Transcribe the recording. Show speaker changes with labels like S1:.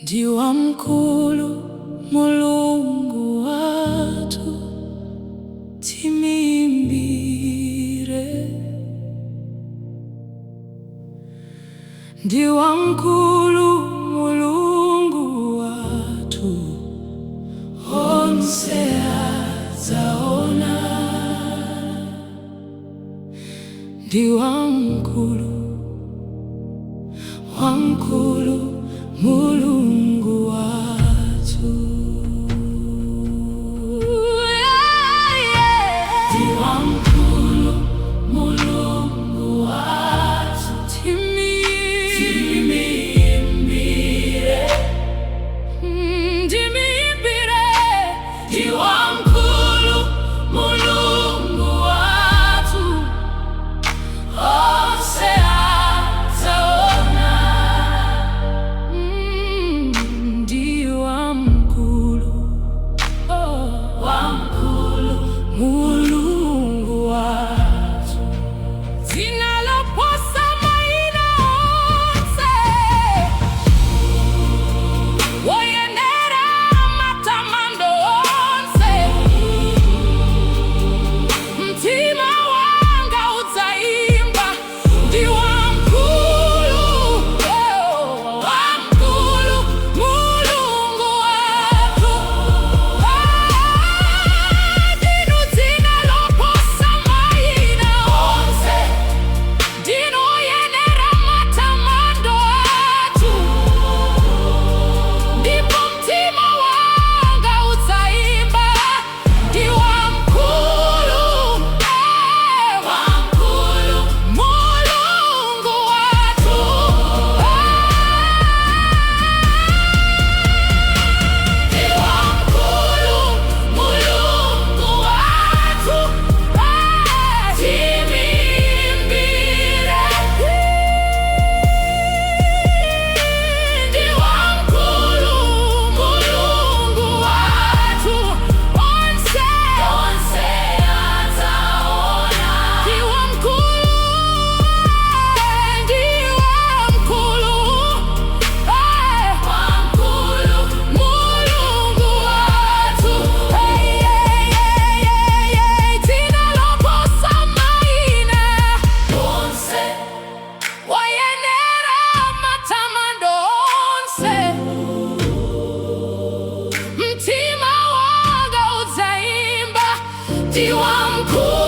S1: Ndi wamkulu Mulungu wathu timimbire. Ndi wamkulu Mulungu wathu onse adzaona. Ndi wamkulu Mulungu wathu. Ndi wamkulu Mulungu wathu timimbire. Ndi wamkulu Mulungu wathu onse adzaona. Ndi wamkulu Mulungu wathu. Dzina loposa mayina onse, woyenera matamando onse. Mtima wanga udzaimba ndi wamkulu, wamkulu Mulungu wathu. Ndinu dzina loposa mayina onse, ndinu woyenera matamando athu. Ndipo mtima wanga udzaimba ndi wamkulu, wamkulu Mulungu wathu. Ndi wamkulu Mulungu wathu timimbire. Ndi wamkulu Mulungu wathu onse adzaona. Ndi wamkulu Mulungu wathu. Dzina loposa mayina onse, woyenera matamando onse. Mtima wanga udzaimba ndi wamkulu.